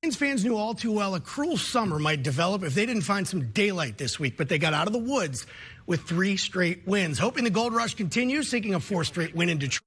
Lions fans knew all too well a cruel summer might develop if they didn't find some daylight this week, but they got out of the woods with 3 straight wins. Hoping the gold rush continues, seeking a 4th straight win in Detroit.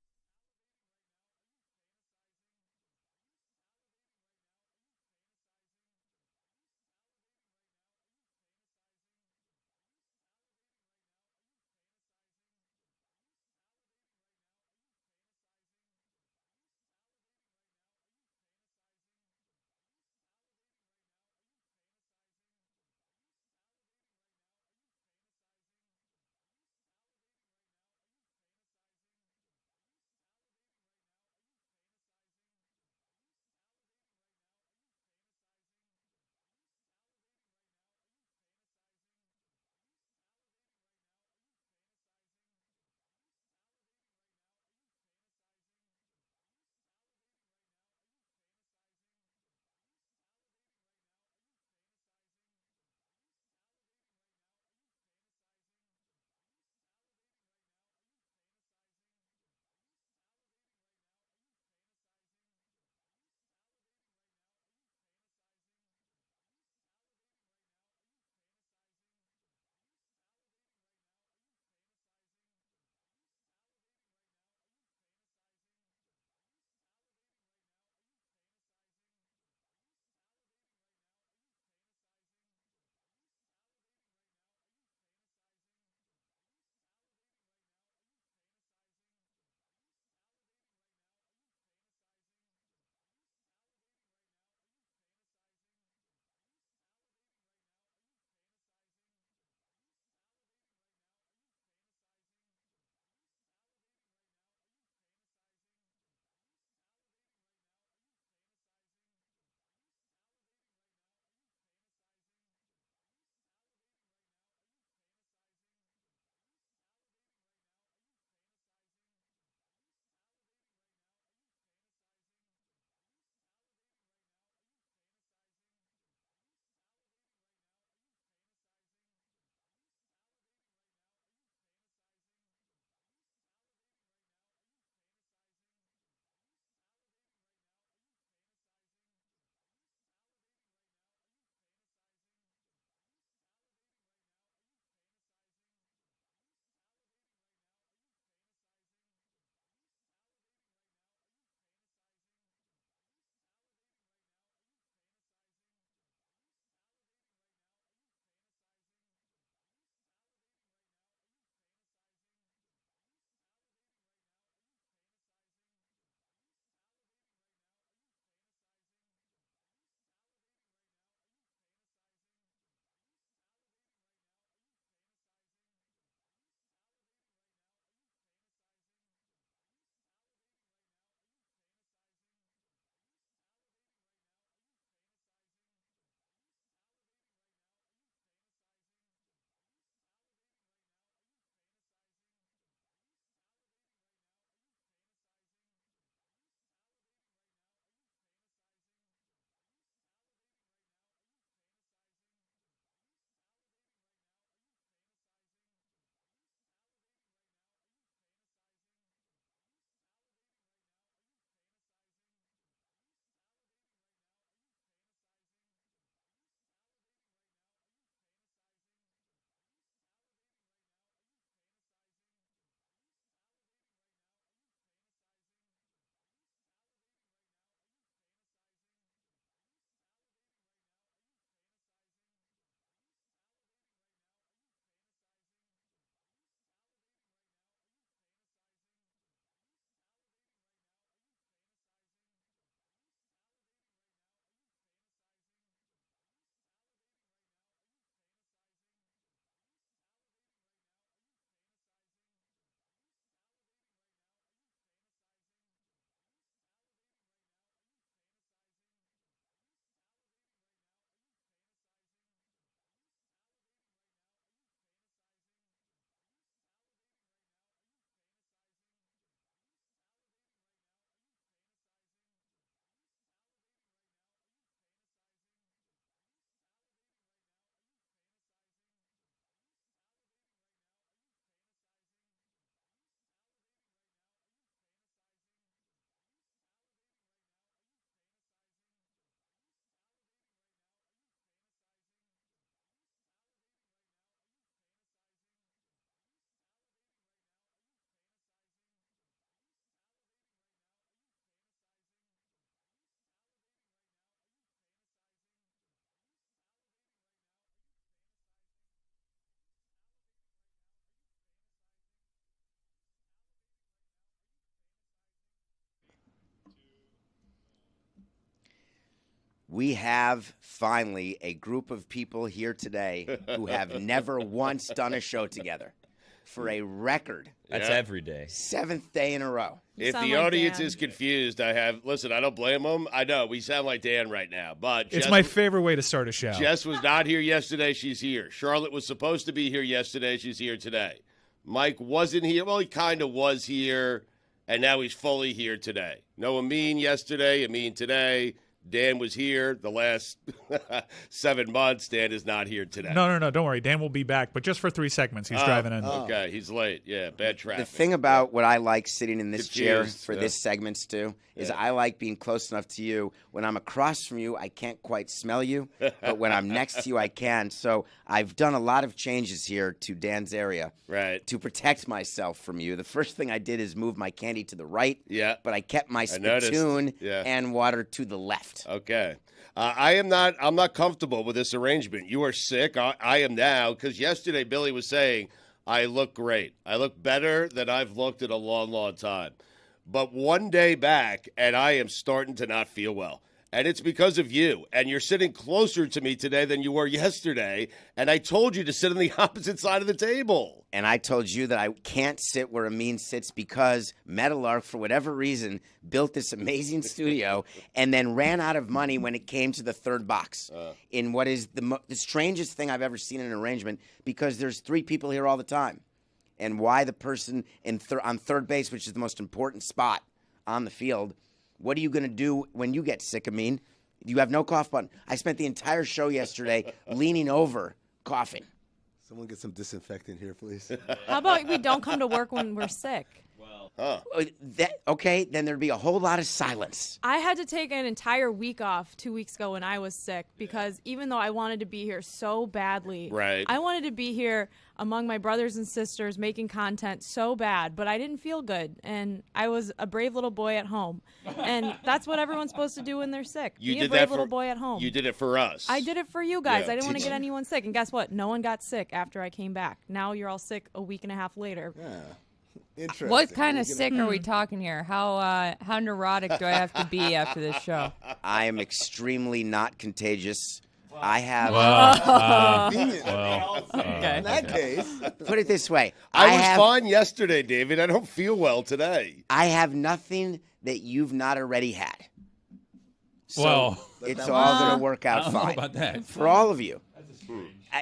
We have finally a group of people here today who have never once done a show together for a record. That's every day. 7th day in a row. If the audience is confused, listen, I don't blame them. I know we sound like Dan right now, but it's my favorite way to start a show. Jess was not here yesterday. She's here. Charlotte was supposed to be here yesterday. She's here today. Mike wasn't here. Well, he kind of was here, and now he's fully here today. No Amin yesterday, Amin today. Dan was here the last 7 months. Dan is not here today. No, don't worry. Dan will be back, but just for 3 segments. He's driving in. Okay, he's late. Yeah, bad traffic. The thing about what I like sitting in this chair for this segments too is I like being close enough to you. When I'm across from you, I can't quite smell you, but when I'm next to you, I can. So I've done a lot of changes here to Dan's area to protect myself from you. The first thing I did is move my candy to the right, but I kept my spittoon and water to the left. Okay. I'm not comfortable with this arrangement. You are sick. I am now, because yesterday Billy was saying, I look great. I look better than I've looked in a long, long time. But one day back, and I am starting to not feel well. And it's because of you. And you're sitting closer to me today than you were yesterday. And I told you to sit on the opposite side of the table. And I told you that I can't sit where Amin sits because Metalark, for whatever reason, built this amazing studio and then ran out of money when it came to the third box in what is the strangest thing I've ever seen in an arrangement, because there's 3 people here all the time. And why the person on third base, which is the most important spot on the field, what are you going to do when you get sick, Amin? You have no cough button. I spent the entire show yesterday leaning over, coughing. Someone get some disinfectant here, please. How about we don't come to work when we're sick? Okay, then there'd be a whole lot of silence. I had to take an entire week off 2 weeks ago when I was sick because even though I wanted to be here so badly, I wanted to be here among my brothers and sisters making content so bad, but I didn't feel good, and I was a brave little boy at home, and that's what everyone's supposed to do when they're sick. Be a brave little boy at home. You did it for us. I did it for you guys. I didn't want to get anyone sick, and guess what? No one got sick after I came back. Now you're all sick a week and a half later. Yeah. Interesting. What kind of sick are we talking here? How neurotic do I have to be after this show? I am extremely not contagious. I have. In that case, put it this way: I was fine yesterday, David. I don't feel well today. I have nothing that you've not already had. So it's all going to work out fine about that. For all of you.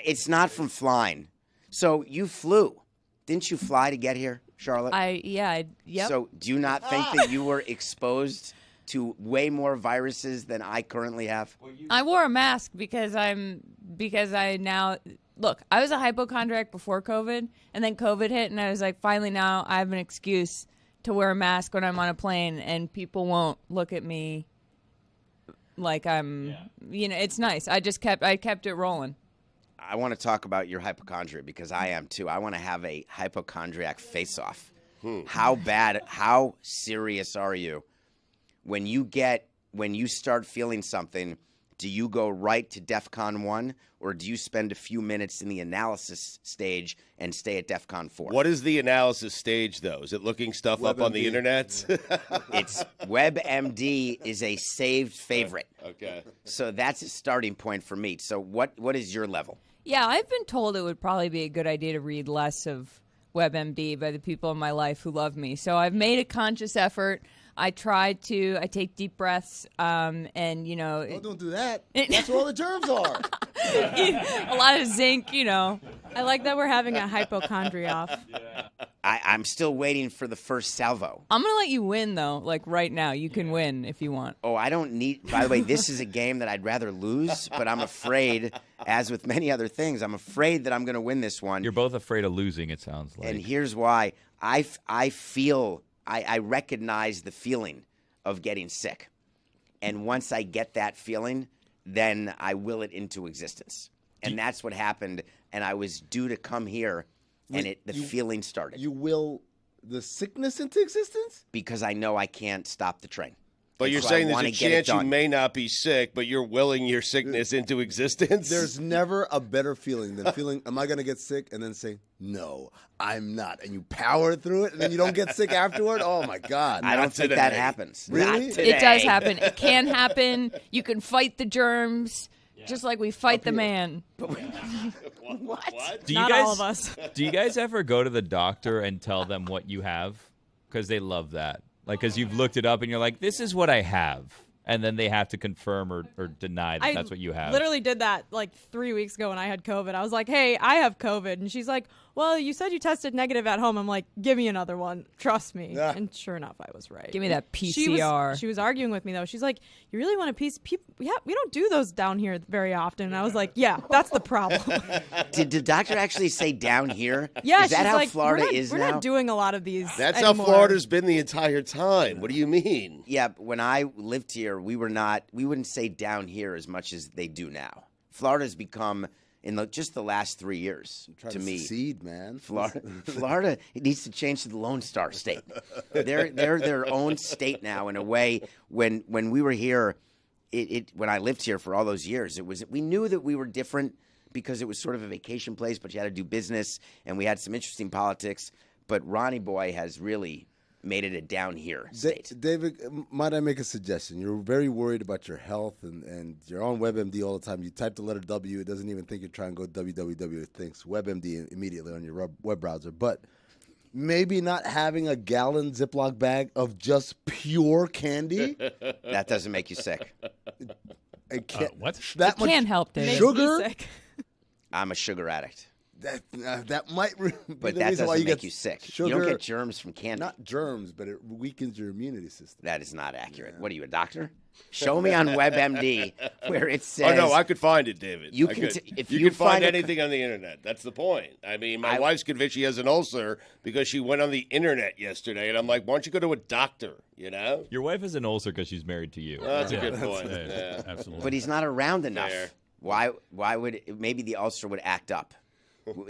It's not from flying. So you flew. Didn't you fly to get here, Charlotte? Yep. So do you not think that you were exposed to way more viruses than I currently have? I wore a mask because I now look, I was a hypochondriac before COVID, and then COVID hit, and I was like, finally now I have an excuse to wear a mask when I'm on a plane, and people won't look at me like I'm, it's nice. I kept it rolling. I want to talk about your hypochondria because I am too. I want to have a hypochondriac face-off. How bad, how serious are you? When you start feeling something, do you go right to DEFCON 1 or do you spend a few minutes in the analysis stage and stay at DEFCON 4? What is the analysis stage, though? Is it looking stuff up on the internet? It's WebMD is a saved favorite. Okay. So that's a starting point for me. So what is your level? Yeah, I've been told it would probably be a good idea to read less of WebMD by the people in my life who love me. So I've made a conscious effort. I take deep breaths, and Oh, don't do that. That's where all the germs are. A lot of zinc, I like that we're having a hypochondria off. I'm still waiting for the first salvo. I'm going to let you win, though, like right now. You can win if you want. Oh, I don't need... By the way, this is a game that I'd rather lose, but I'm afraid, as with many other things, I'm afraid that I'm going to win this one. You're both afraid of losing, it sounds like. And here's why. I recognize the feeling of getting sick. And once I get that feeling, then I will it into existence. And that's what happened. And I was due to come here, and the feeling started. You will the sickness into existence? Because I know I can't stop the train. But you're saying there's a chance you may not be sick, but you're willing your sickness into existence? There's never a better feeling than feeling, am I going to get sick? And then say, no, I'm not. And you power through it, and then you don't get sick afterward? Oh, my God. I don't think that happens. Really? It does happen. It can happen. You can fight the germs. Just like we fight the man. What? Not all of us. Do you guys ever go to the doctor and tell them what you have? Because they love that. Like, because you've looked it up and you're like, this is what I have. And then they have to confirm or deny that that's what you have. I literally did that like 3 weeks ago when I had COVID. I was like, hey, I have COVID. And she's like, well, you said you tested negative at home. I'm like, give me another one. Trust me. Yeah. And sure enough, I was right. Give me that PCR. She was arguing with me, though. She's like, you really want a piece? Yeah, we don't do those down here very often. And I was like, yeah, that's the problem. Did the doctor actually say down here? Yeah, is that how like, Florida we're now? not doing a lot of these That's anymore. how Florida's been the entire time. What do you mean? Yeah, when I lived here, we wouldn't say down here as much as they do now. Florida's become, in just the last 3 years, to me. Succeed, man. Florida, it needs to change to the Lone Star State. They're their own state now in a way. When we were here, when I lived here for all those years, we knew that we were different because it was sort of a vacation place, but you had to do business, and we had some interesting politics. But Ronnie Boy has really made it a down here state. David, might I make a suggestion? You're very worried about your health, and you're on WebMD all the time. You type the letter W. It doesn't even think you're trying to go www. It thinks WebMD immediately on your web browser. But maybe not having a gallon Ziploc bag of just pure candy. That doesn't make you sick. What? That It much can't help, Dave. Makes sugar? me sick. I'm a sugar addict. That might be But the that reason why doesn't you make get you sick. Sugar, You don't get germs from candy. Not germs, but it weakens your immunity system. That is not accurate. What are you, a doctor? Show me on WebMD where it says. Oh, no, I could find it, David. You I can could. if you you can find find anything on the internet. That's the point. I mean, my wife's convinced she has an ulcer because she went on the internet yesterday, and I'm like, why don't you go to a doctor, you know? Your wife has an ulcer because she's married to you. That's a good point. Yeah. Absolutely. But he's not around enough. Fair. Why would maybe the ulcer would act up?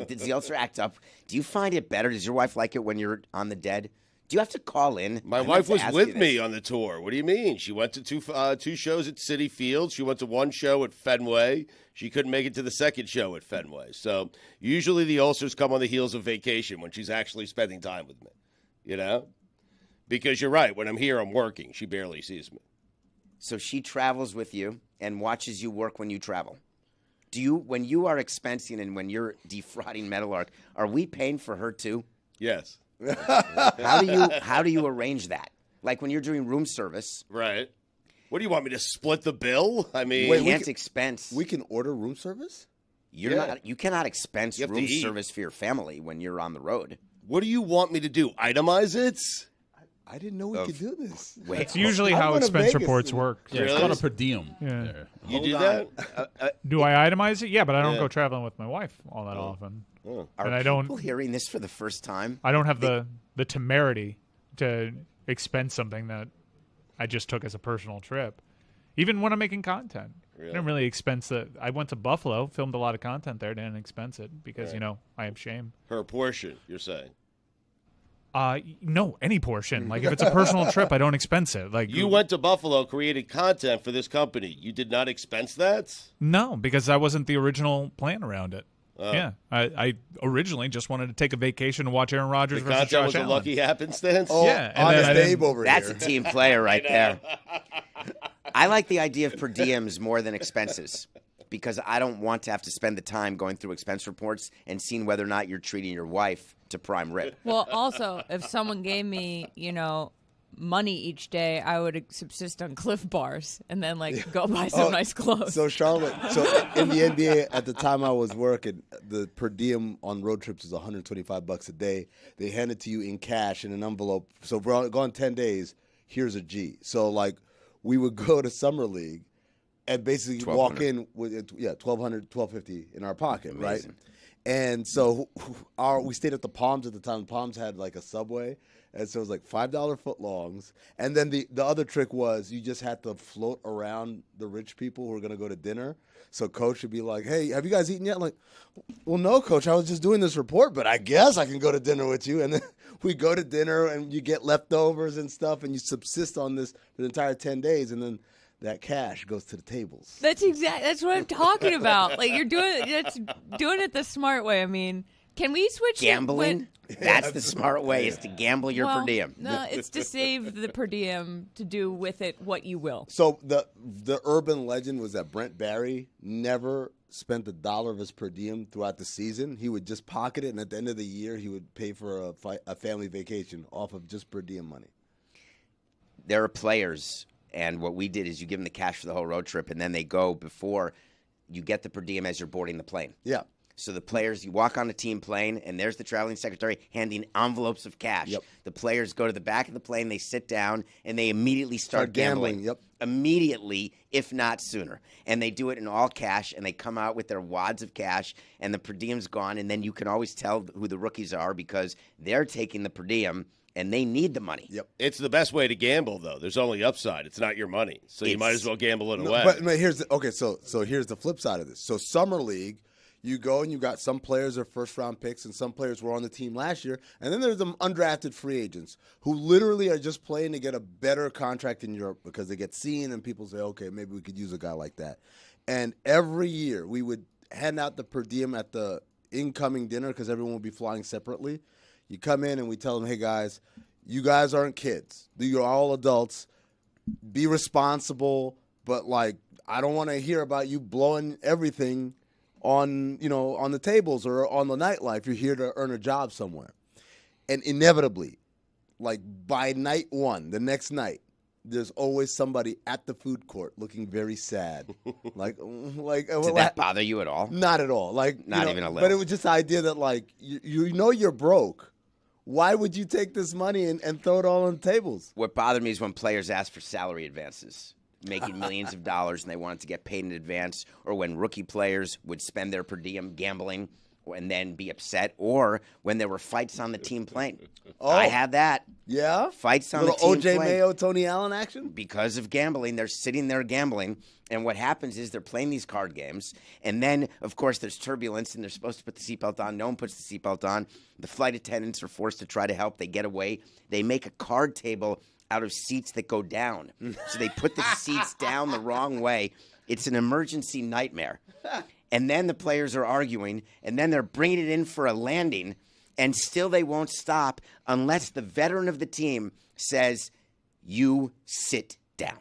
Does the ulcer act up? Do you find it better? Does your wife like it when you're on the dead? Do you have to call in? My I wife meant was to ask with you me this. on the tour. What do you mean? She went to two shows at Citi Field. She went to one show at Fenway. She couldn't make it to the second show at Fenway. So usually the ulcers come on the heels of vacation when she's actually spending time with me, you know? Because you're right. When I'm here, I'm working. She barely sees me. So she travels with you and watches you work when you travel. Do you, when you are expensing and when you're defrauding Metalark, are we paying for her too? Yes. How do you arrange that? Like when you're doing room service, Right. What do you want me to split the bill? I mean, you can't expense. We can order room service? You cannot expense You have to room eat. service for your family when you're on the road. what do you want me to do? Itemize it? I didn't know we could do this. Wait, It's usually I'm how going to expense Vegas reports and- work. Yeah, it's Really? called a per diem. Yeah. there. You hold do on. that? Do I itemize it? Yeah, but I don't Yeah. go traveling with my wife all that often. Are And I people don't- hearing this for the first time? I don't have the temerity to expense something that I just took as a personal trip. Even when I'm making content. I didn't really expense it. I went to Buffalo, filmed a lot of content there, didn't expense it because, I have shame. Her portion, you're saying. No, any portion. Like if it's a personal trip, I don't expense it. Like You went to Buffalo, created content for this company. You did not expense that? No, because that wasn't the original plan around it. Yeah, I originally just wanted to take a vacation and watch Aaron Rodgers The versus content Josh was a Allen. lucky happenstance? Oh, Yeah, and then honest I didn't- Dave over That's here. a team player right there. I like the idea of per diems more than expenses because I don't want to have to spend the time going through expense reports and seeing whether or not you're treating your wife to prime rib. Well, also, if someone gave me, money each day, I would subsist on Cliff Bars and then go buy some nice clothes. So Charlotte, in the NBA at the time I was working, the per diem on road trips is $125 a day. They hand it to you in cash in an envelope. So if we're going 10 days, here's a G. So we would go to Summer League and basically walk in with $1,200, $1,250 in our pocket, right? And so we stayed at the Palms at the time. The Palms had like a Subway. And so it was like $5 footlongs. And then the other trick was you just had to float around the rich people who were going to go to dinner. So Coach would be like, hey, have you guys eaten yet? I'm like, well, no, Coach, I was just doing this report, but I guess I can go to dinner with you. And then we go to dinner and you get leftovers and stuff, and you subsist on this for the entire 10 days. And then that cash goes to the tables. That's what I'm talking about. Like, you're doing it the smart way. I mean, can we switch gambling? That's the smart way, is to gamble your per diem. No, it's to save the per diem to do with it what you will. So the urban legend was that Brent Barry never spent $1 of his per diem throughout the season. He would just pocket it, and at the end of the year, he would pay for a family vacation off of just per diem money. There are players, and what we did is you give them the cash for the whole road trip, and then they go before you get the per diem as you're boarding the plane. Yeah. So the players, you walk on a team plane, and there's the traveling secretary handing envelopes of cash. Yep. The players go to the back of the plane, they sit down, and they immediately start gambling. Yep. Immediately, if not sooner. And they do it in all cash, and they come out with their wads of cash, and the per diem's gone, and then you can always tell who the rookies are because they're taking the per diem, and they need the money. Yep. It's the best way to gamble, though. There's only upside. It's not your money. So you might as well gamble it away. But here's the flip side of this. So Summer League, you go and you got some players are first-round picks, and some players were on the team last year. And then there's some undrafted free agents who literally are just playing to get a better contract in Europe because they get seen and people say, okay, maybe we could use a guy like that. And every year we would hand out the per diem at the incoming dinner because everyone would be flying separately. You come in and we tell them, hey, guys, you guys aren't kids. You're all adults. Be responsible, but, like, I don't want to hear about you blowing everything on the tables or on the nightlife. You're here to earn a job somewhere. And inevitably, like by night one, the next night, there's always somebody at the food court looking very sad. Did that bother you at all? Not at all. Not even a little. But it was just the idea that, like, you're broke. Why would you take this money and throw it all on the tables? What bothered me is when players ask for salary advances, making millions of dollars, and they wanted to get paid in advance, or when rookie players would spend their per diem gambling and then be upset, or when there were fights on the team plane. Oh, I had that. Yeah? Fights on the team O.J. plane. Mayo, Tony Allen action? Because of gambling. They're sitting there gambling, and what happens is they're playing these card games, and then, of course, there's turbulence, and they're supposed to put the seatbelt on. No one puts the seatbelt on. The flight attendants are forced to try to help. They get away. They make a card table out of seats that go down. So they put the seats down the wrong way. It's an emergency nightmare. And then the players are arguing, and then they're bringing it in for a landing, and still they won't stop unless the veteran of the team says, you sit down.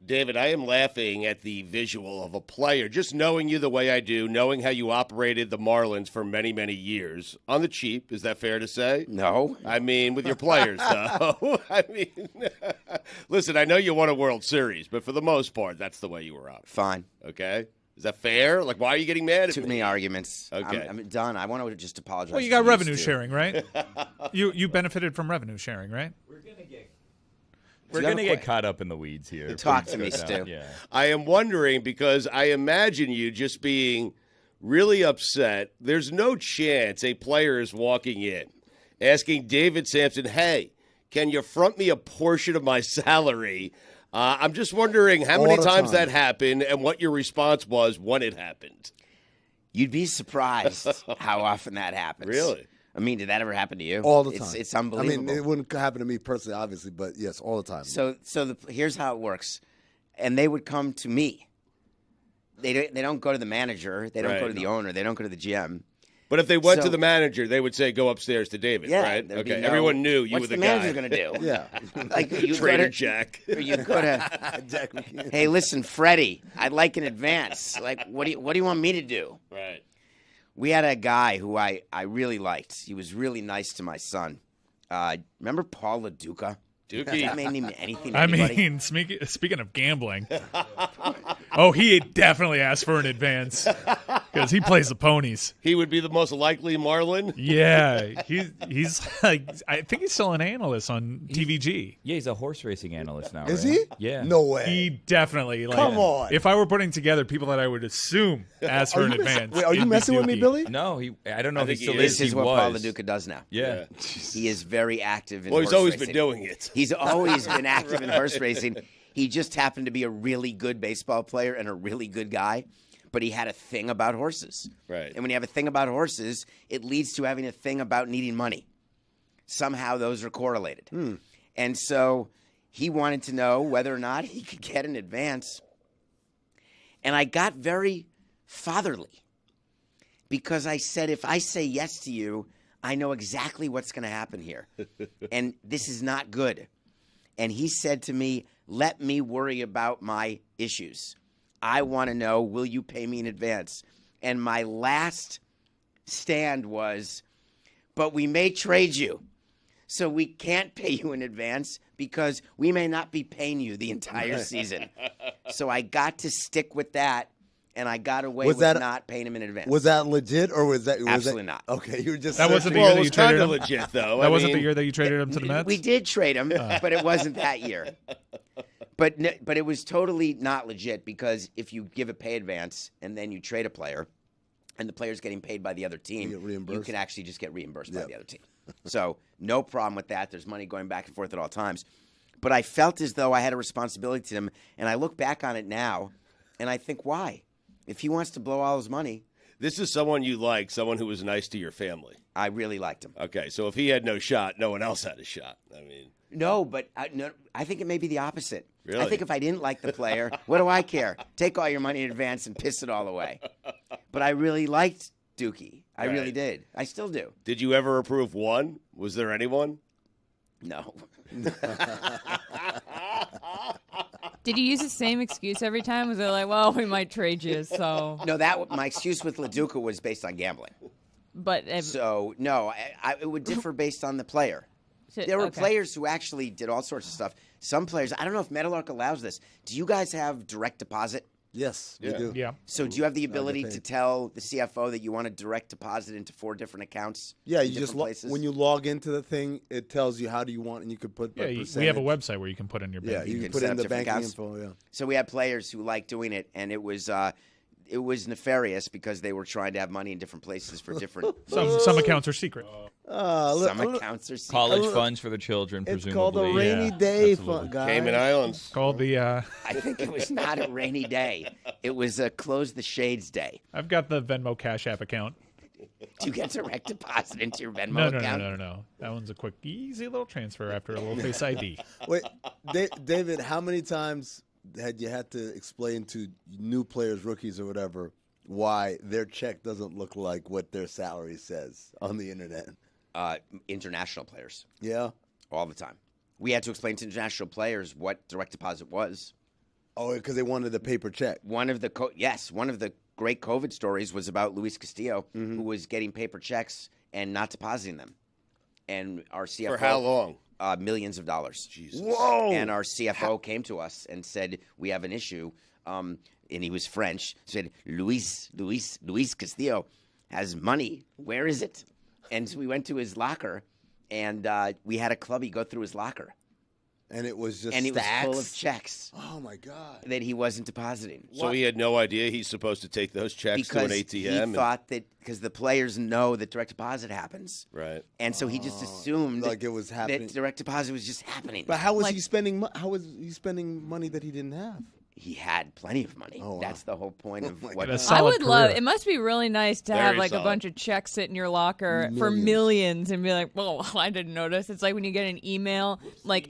David, I am laughing at the visual of a player, just knowing you the way I do, knowing how you operated the Marlins for many, many years. On the cheap, is that fair to say? No. I mean, with your players, though. I mean, listen, I know you won a World Series, but for the most part, that's the way you were up. Fine. Okay? Is that fair? Like, why are you getting mad at Too me? many arguments. Okay. I'm done. I want to just apologize. Well, you to got revenue Stu. sharing, right? You benefited from revenue sharing, right? We're going to get caught up in the weeds here. Talk Please to me, go down. Stu. Yeah. I am wondering because I imagine you just being really upset. There's no chance a player is walking in asking David Sampson, hey, can you front me a portion of my salary? I'm just wondering how many times that happened and what your response was when it happened. You'd be surprised how often that happens. Really? I mean, did that ever happen to you? All the time. It's unbelievable. I mean, it wouldn't happen to me personally, obviously, but yes, all the time. So here's how it works. And they would come to me. They don't go to the manager. They don't go to the owner. They don't go to the GM. But if they went to the manager, they would say, go upstairs to David, right? Okay, everyone knew you were the guy. What's the manager going to do? Yeah. Like you Trader Jack. Or you go to, Jack McKeon. hey, listen, Freddie, I'd like an advance. Like, what do you want me to do? Right. We had a guy who I really liked. He was really nice to my son. Remember Paul LaDuca? Does that mean anything to anybody? mean, speaking of gambling, he definitely asked for an advance because he plays the ponies. He would be the most likely Marlin? Yeah, he's like, I think he's still an analyst on TVG. Yeah, he's a horse racing analyst now. Is right? he? Yeah. No way. He definitely, like, Come on. If I were putting together people that I would assume asked for an advance. Wait, are you it'd be messing with me, Dookie. Billy? No, I don't know if he still This is. is He what was. Paul LaDuca does now. Yeah. He is very active in Well, horse he's always racing. been doing it. He's always been active in horse racing. He just happened to be a really good baseball player and a really good guy, but he had a thing about horses. Right. And when you have a thing about horses, it leads to having a thing about needing money. Somehow those are correlated. And so he wanted to know whether or not he could get an advance. And I got very fatherly because I said, if I say yes to you, I know exactly what's going to happen here. And this is not good. And he said to me, let me worry about my issues. I want to know, will you pay me in advance? And my last stand was, but we may trade you. So we can't pay you in advance because we may not be paying you the entire season. So I got to stick with that. And I got away with not paying him in advance. Was that legit, or was that absolutely not? Okay, you were just that wasn't the Well, year it that was you traded kind him. of legit, though. That wasn't the year that you traded him to the Mets. We did trade him, but it wasn't that year. But it was totally not legit because if you give a pay advance and then you trade a player, and the player's getting paid by the other team, you can actually just get reimbursed by the other team. So no problem with that. There's money going back and forth at all times. But I felt as though I had a responsibility to him, and I look back on it now, and I think, why? If he wants to blow all his money. This is someone you like, someone who was nice to your family. I really liked him. Okay, so if he had no shot, no one else had a shot. I mean, no, but I think it may be the opposite. Really? I think if I didn't like the player, what do I care? Take all your money in advance and piss it all away. But I really liked Dookie. I really did. I still do. Did you ever approve one? Was there anyone? No. Did you use the same excuse every time? Was it like, well, we might trade you, so? No, my excuse with LaDuca was based on gambling. But so no, it would differ based on the player. There were players who actually did all sorts of stuff. Some players, I don't know if Meadowlark allows this. Do you guys have direct deposit? Yes, we do. Yeah. So do you have the ability to tell the CFO that you want to direct deposit into 4 different accounts? Yeah, you just when you log into the thing, it tells you how do you want, and you could put. Yeah, we have a website where you can put in your bank. Yeah, you can put in the banking info. Yeah. So we had players who liked doing it, and it was nefarious because they were trying to have money in different places for different. Some accounts are secret. Some accounts are secret. College funds for the children, It's presumably. called a rainy day fund, guys. Cayman Islands. Called the. I think it was not a rainy day. It was a close the shades day. I've got the Venmo Cash App account. Do you get direct deposit into your Venmo account? No. That one's a quick, easy little transfer after a little Face ID. Wait, David, how many times had you had to explain to new players, rookies, or whatever, why their check doesn't look like what their salary says on the internet? International players. Yeah. All the time. We had to explain to international players what direct deposit was. Oh, because they wanted a paper check. One of the great COVID stories was about Luis Castillo, who was getting paper checks and not depositing them. And our CFO... For how long? Millions of dollars. Jesus. Whoa! And our CFO came to us and said, we have an issue. and he was French, said, Luis Castillo has money. Where is it? And so we went to his locker, and we had a clubby go through his locker. And it was just And it was stacks? full of checks. Oh, my God. That he wasn't depositing. So he had no idea he's supposed to take those checks to an ATM? He thought that because the players know that direct deposit happens. Right. And so he just assumed like it was happening. that direct deposit was just happening. But how was he spending? How was he spending money that he didn't have? He had plenty of money. Oh, wow. That's the whole point of what. I would love. It must be really nice to have Very a bunch of checks sit in your locker for millions and be like, "Well, I didn't notice." It's like when you get an email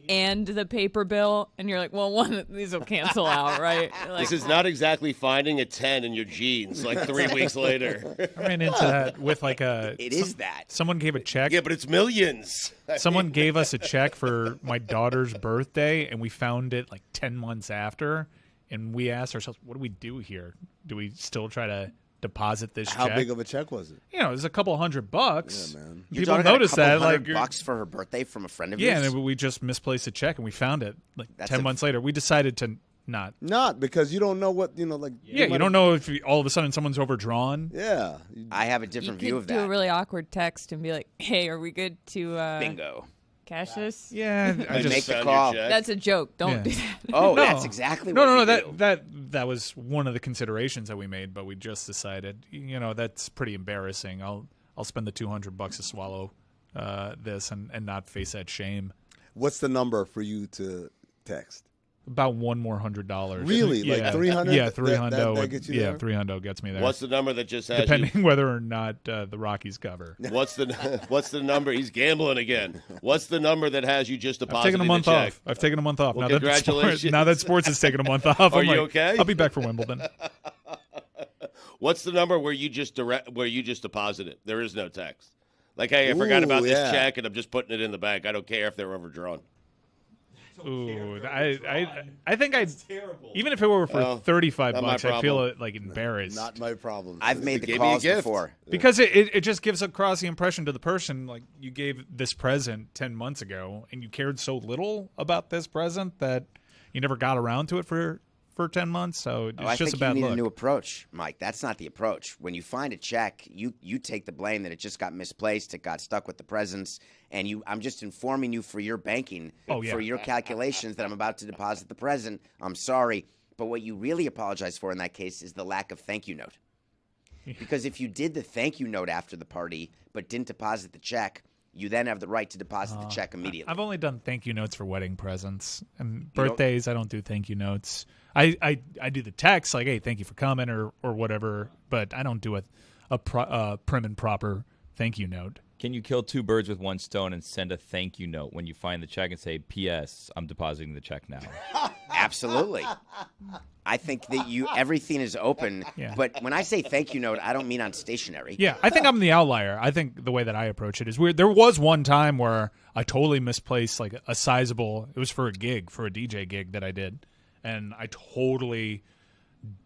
and the paper bill, and you're like, "Well, one of these will cancel out, right?" Like, This is not exactly finding a 10 in your jeans like 3 weeks later. I ran into that with like a. It is that. Someone gave a check. Yeah, but it's millions. Someone gave us a check for my daughter's birthday, and we found it like 10 months after. And we asked ourselves, what do we do here? Do we still try to deposit this check? How big of a check was it? It was a couple $100. Yeah, man. Your People daughter got noticed that. like $100 for her birthday from a friend of yeah, yours? and then we just misplaced a check, and we found it like That's 10 months later. We decided to not. Not because you don't know what Yeah, you don't know if all of a sudden someone's overdrawn. Yeah. I have a different view of do that. a really awkward text and be like, "Hey, are we good to Bingo. cash this?" Yeah, I You just make the Found call. your check. That's a joke. Don't do that. Oh, No. that's exactly No, what no, you do. that was one of the considerations that we made, but we just decided, that's pretty embarrassing. I'll spend the $200 to swallow this and not face that shame. What's the number for you to text? About one more $100. Really? Yeah. Like 300? Yeah, 300. That gets you yeah, there? 300 gets me there. What's the number that just has Depending whether or not the Rockies cover. What's the number? He's gambling again. What's the number that has you just I've deposited taken a month check? off. I've taken a month off. Well, now congratulations. Now that sports has taken a month off. Are I'm you like, okay? I'll be back for Wimbledon. What's the number where you just deposit it? There is no text. Like, hey, I forgot about this check and I'm just putting it in the bank. I don't care if they're overdrawn. Ooh, I think I'd even if it were for $35, I feel like embarrassed. Not my problem. I've made They the gave me a calls gift. before. Because it just gives across the impression to the person like you gave this present 10 months ago and you cared so little about this present that you never got around to it for 10 months. So it's I just think a bad you need look. a new approach, Mike. That's not the approach. When you find a check, you take the blame that it just got misplaced, it got stuck with the presents, and I'm just informing you for your banking, for your calculations that I'm about to deposit the present. I'm sorry. But what you really apologize for in that case is the lack of thank you note. Because if you did the thank you note after the party but didn't deposit the check, you then have the right to deposit the check immediately. I've only done thank you notes for wedding presents and birthdays. I don't do thank you notes. I do the text like, hey, thank you for coming or whatever, but I don't do a prim and proper thank you note. Can you kill two birds with one stone and send a thank you note when you find the check and say, P.S., I'm depositing the check now? Absolutely. I think that everything is open. Yeah. But when I say thank you note, I don't mean on stationery. Yeah, I think I'm the outlier. I think the way that I approach it is weird. There was one time where I totally misplaced like a sizable, it was for a DJ gig that I did, and I totally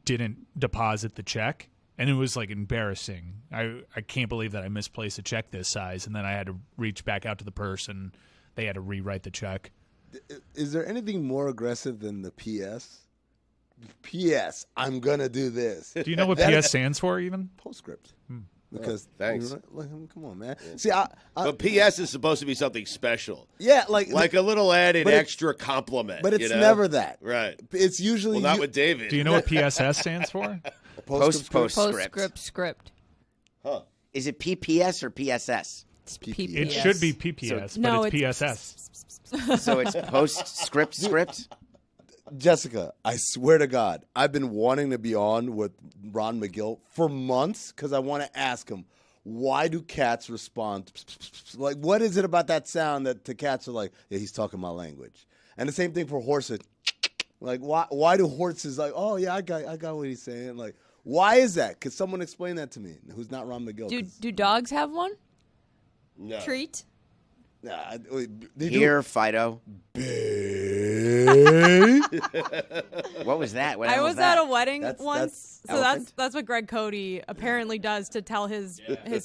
didn't deposit the check. And it was like embarrassing. I can't believe that I misplaced a check this size, and then I had to reach back out to the person. They had to rewrite the check. Is there anything more aggressive than the PS? PS, I'm gonna do this. Do you know what PS stands for even? Postscript. Because thanks. Come on, man. See, but PS is supposed to be something special. Yeah, like a little added extra compliment. But it's never that. Right. It's usually not with David. Do you know what PSS stands for? Postscript. Script. Huh. Is it PPS or PSS? It's It should be PPS, but it's PSS. So it's postscript script? Jessica, I swear to God, I've been wanting to be on with Ron McGill for months because I want to ask him, why do cats respond? Like, what is it about that sound that the cats are like, yeah, he's talking my language? And the same thing for horses. Like, why do horses like, oh, yeah, I got what he's saying. Like, why is that? Could someone explain that to me who's not Ron McGill? Do dogs have one? No. Treat? Nah, Here, Fido. Babe. What was that? What I was at a wedding once, so elephant? that's what Greg Cody apparently does to tell his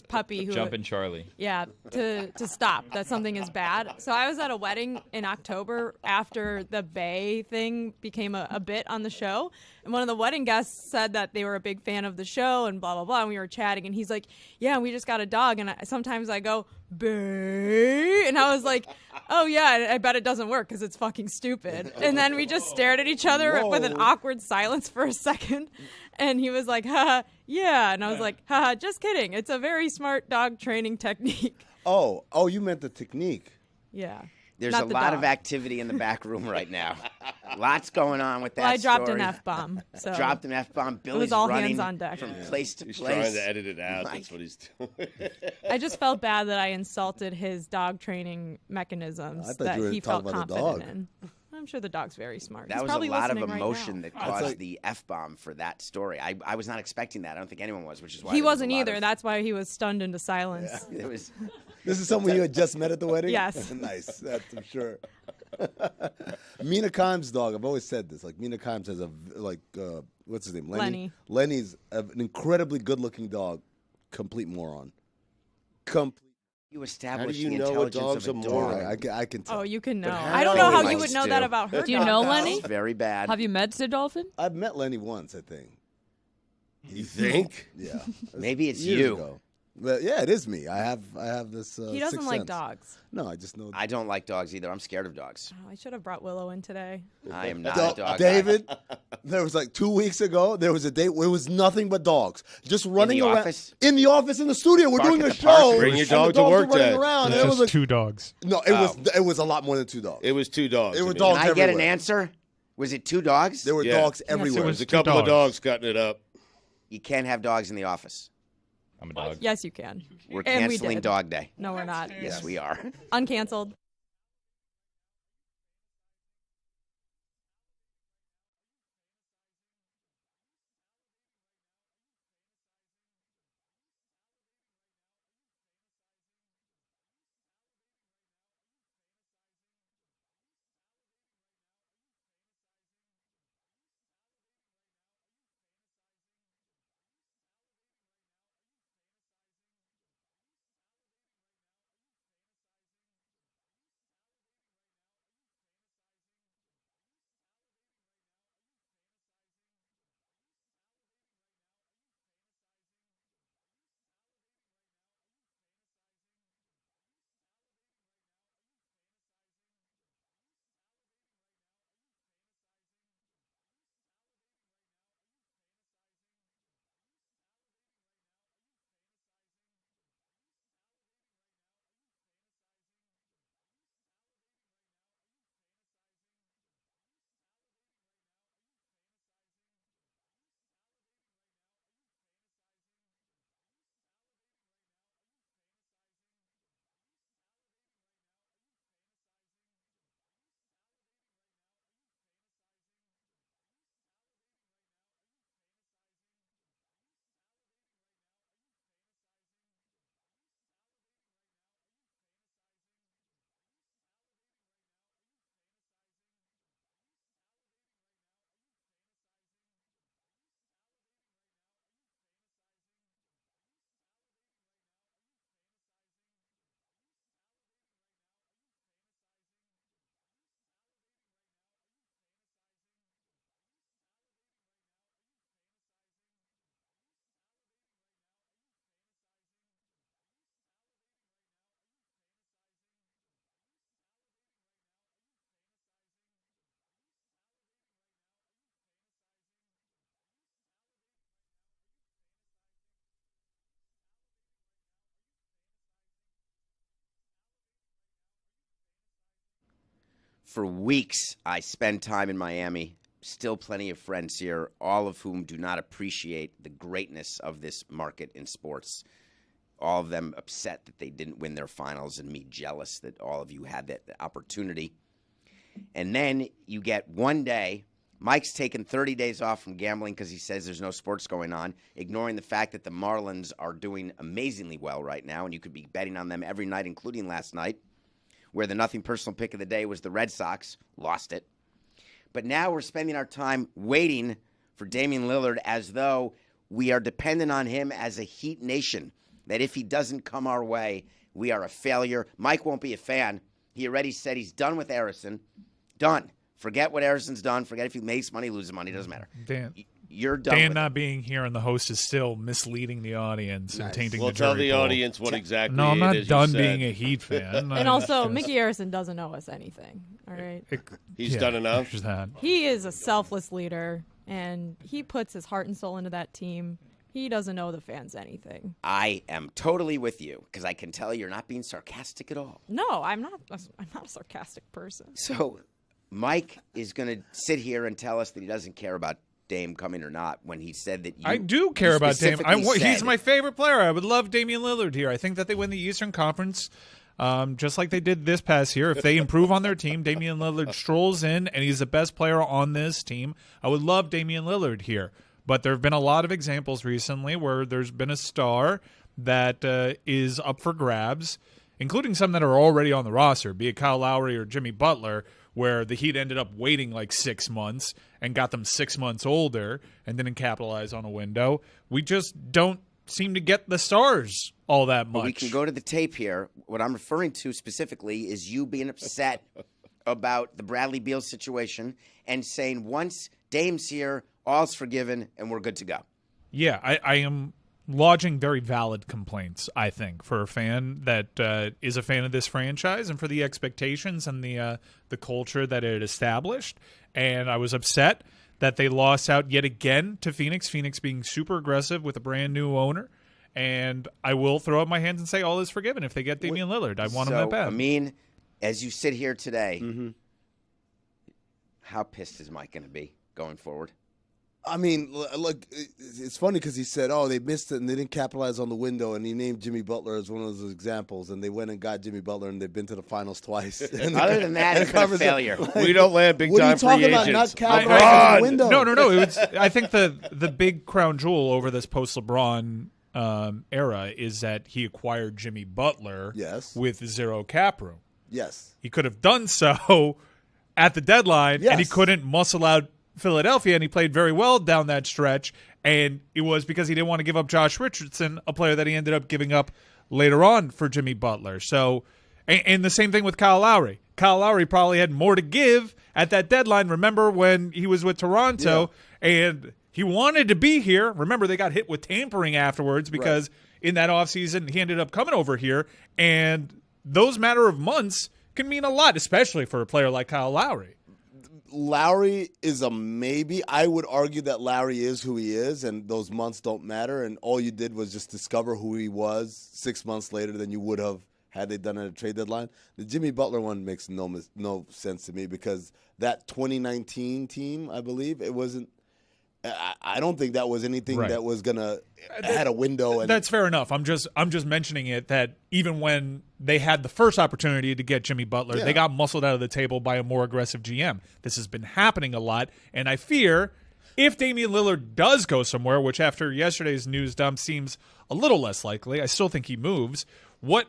puppy who Jumpin' Charlie. Yeah, to stop that something is bad. So I was at a wedding in October after the Bay thing became a bit on the show, and one of the wedding guests said that they were a big fan of the show and blah blah blah. And we were chatting, and he's like, "Yeah, we just got a dog." And sometimes I go, "Bay," and I was like, "Oh yeah, I bet it doesn't work because it's fucking stupid." And then we just stared at each other with an awkward silence for a second, and he was like, "Haha, yeah," and I was like, "Haha, just kidding. It's a very smart dog training technique." Oh, you meant the technique. Yeah. There's Not a the lot dog. of activity in the back room right now. Lots going on with that Well, I dropped story. an F-bomb. So Dropped an F-bomb. Billy's all running hands on deck. from place to He's place. trying to edit it out. Right. That's what he's doing. I just felt bad that I insulted his dog training mechanisms I thought that you were he talking felt about the confident dog. in. I'm sure the dog's very smart. That He's was probably a lot of listening right emotion now. that caused the F-bomb for that story. I was not expecting that. I don't think anyone was, which is why He there was a wasn't lot either. of- That's why he was stunned into silence. It was. This is someone you had just met at the wedding? Yes. Nice. That's, I'm sure. Mina Kimes' dog, I've always said this. Like, Mina Kimes has what's his name? Lenny. Lenny's an incredibly good-looking dog. Complete moron. You established you the know a intelligence dog's of a a moron? dog. I can tell. Oh, you can know. how I don't know how do you you would know do? that about her. Do you dog, know though. Lenny? It's very bad. Have you met Sid Dolphin? I've met Lenny once, I think. You think? Yeah. Maybe it's Years you. ago. But yeah, it is me. I have this. He doesn't sixth like sense. dogs. No, I just know. I don't like dogs either. I'm scared of dogs. Oh, I should have brought Willow in today. I am not a dog guy. David, there was like 2 weeks ago. There was a date where it was nothing but dogs, just running the around office? in the office in the studio. We're Park doing at a the park. show. Bring your and dog the to dogs work are running day. around. It's and it just was like, 2 dogs. no, it was a lot more than 2 dogs. It was 2 dogs. It were I mean. dogs. Can I get an everywhere. answer? Was it 2 dogs? There were Yeah. dogs Yes, everywhere. it was There's a 2 couple of dogs. dogs cutting it up. You can't have dogs in the office. I'm a dog. Yes, you can. We're And we canceling did. Dog Day. No, we're not. Yes, we are. Uncanceled. For weeks, I spend time in Miami. Still plenty of friends here, all of whom do not appreciate the greatness of this market in sports. All of them upset that they didn't win their finals, and me jealous that all of you had that opportunity. And then you get one day, Mike's taken 30 days off from gambling because he says there's no sports going on, ignoring the fact that the Marlins are doing amazingly well right now, and you could be betting on them every night, including last night, where the nothing personal pick of the day was the Red Sox. Lost it. But now we're spending our time waiting for Damian Lillard as though we are dependent on him as a Heat nation, that if he doesn't come our way, we are a failure. Mike won't be a fan. He already said he's done with Harrison. Done. Forget what Harrison's done. Forget if he makes money, loses money. It doesn't matter. Dan, you're done. Dan with not it. being here and the host is still misleading the audience and tainting We'll the jury tell the pool. audience what exactly No, I'm it not is done you said. being a Heat fan. And also, Mickey Harrison doesn't owe us anything. All right. He's done enough. There's that. He is a selfless leader, and he puts his heart and soul into that team. He doesn't owe the fans anything. I am totally with you because I can tell you're not being sarcastic at all. No, I'm not. I'm not a sarcastic person. So Mike is going to sit here and tell us that he doesn't care about Dame coming or not when he said that you I do care about Dame. specifically He's said- my favorite player. I would love Damian Lillard here. I think that they win the Eastern Conference just like they did this past year. If they improve on their team, Damian Lillard strolls in, and he's the best player on this team. I would love Damian Lillard here. But there have been a lot of examples recently where there's been a star that is up for grabs, including some that are already on the roster, be it Kyle Lowry or Jimmy Butler, where the Heat ended up waiting like 6 months and got them 6 months older and didn't capitalize on a window. We just don't seem to get the stars all that much. But we can go to the tape here. What I'm referring to specifically is you being upset about the Bradley Beal situation and saying once Dame's here, all's forgiven, and we're good to go. Yeah, I am lodging very valid complaints, I think, for a fan that is a fan of this franchise and for the expectations and the culture that it established. And I was upset that they lost out yet again to Phoenix, Phoenix being super aggressive with a brand-new owner. And I will throw up my hands and say all is forgiven if they get Damian Lillard. I want him that bad. I mean, as you sit here today, how pissed is Mike going to be going forward? I mean, look, it's funny because he said, they missed it and they didn't capitalize on the window, and he named Jimmy Butler as one of those examples, and they went and got Jimmy Butler, and they've been to the finals twice. Other than that, it's been a failure. We don't land big What are time you talking free about? agents. Not capitalizing on the window. No. It was, I think the big crown jewel over this post-LeBron era is that he acquired Jimmy Butler with zero cap room. Yes. He could have done so at the deadline, and he couldn't muscle out Philadelphia, and he played very well down that stretch, and it was because he didn't want to give up Josh Richardson, a player that he ended up giving up later on for Jimmy Butler. So, and the same thing with Kyle Lowry. Kyle Lowry probably had more to give at that deadline. Remember when he was with Toronto, and he wanted to be here. Remember, they got hit with tampering afterwards because in that offseason, he ended up coming over here, and those matter of months can mean a lot, especially for a player like Kyle Lowry. Lowry is a maybe. I would argue that Lowry is who he is, and those months don't matter, and all you did was just discover who he was 6 months later than you would have had they done it at a trade deadline. The Jimmy Butler one makes no sense to me because that 2019 team, I believe, it wasn't – I don't think that was anything that was going to – had a window. And that's fair enough. I'm just mentioning it that even when they had the first opportunity to get Jimmy Butler, they got muscled out of the table by a more aggressive GM. This has been happening a lot, and I fear if Damian Lillard does go somewhere, which after yesterday's news dump seems a little less likely, I still think he moves. What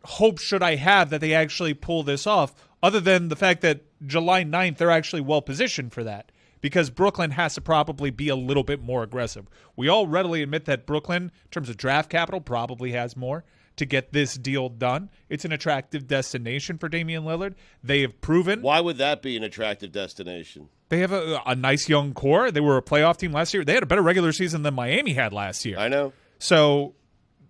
hope should I have that they actually pull this off other than the fact that July 9th they're actually well positioned for that? Because Brooklyn has to probably be a little bit more aggressive. We all readily admit that Brooklyn, in terms of draft capital, probably has more to get this deal done. It's an attractive destination for Damian Lillard. They have proven. Why would that be an attractive destination? They have a nice young core. They were a playoff team last year. They had a better regular season than Miami had last year. I know. So,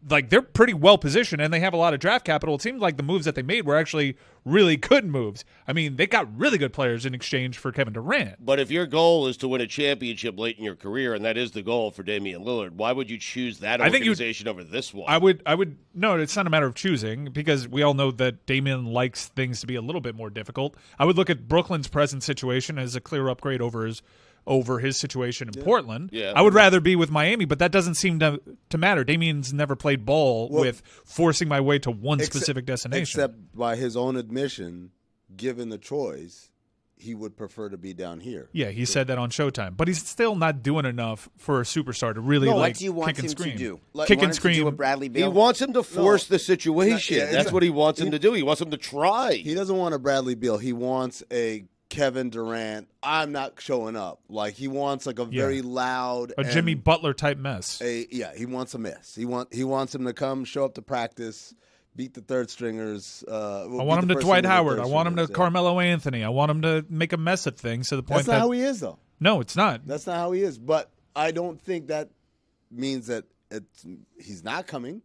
they're pretty well positioned, and they have a lot of draft capital. It seems like the moves that they made were actually really good moves. I mean, they got really good players in exchange for Kevin Durant. But if your goal is to win a championship late in your career, and that is the goal for Damian Lillard, why would you choose that organization over this one? I would. No, it's not a matter of choosing because we all know that Damian likes things to be a little bit more difficult. I would look at Brooklyn's present situation as a clear upgrade over his situation in Portland. Yeah. I would rather be with Miami, but that doesn't seem to matter. Damian's never played ball with forcing my way to one specific destination. Except by his own admission, given the choice, he would prefer to be down here. Yeah, he said that on Showtime. But he's still not doing enough for a superstar to really what do you want kick and him scream. to do? Kick you and scream. To do with Bradley Beal? He wants him to force the situation. That's what he wants him to do. He wants him to try. He doesn't want a Bradley Beal. He wants a Kevin Durant, I'm not showing up. Like, he wants like a very loud, a Jimmy Butler type mess. He wants a mess. He wants him to come, show up to practice, beat the third stringers. I want him to Dwight Howard. I want him to Carmelo Anthony. I want him to make a mess of things to the point that's not how he is, though. No, it's not. That's not how he is. But I don't think that means that he's not coming.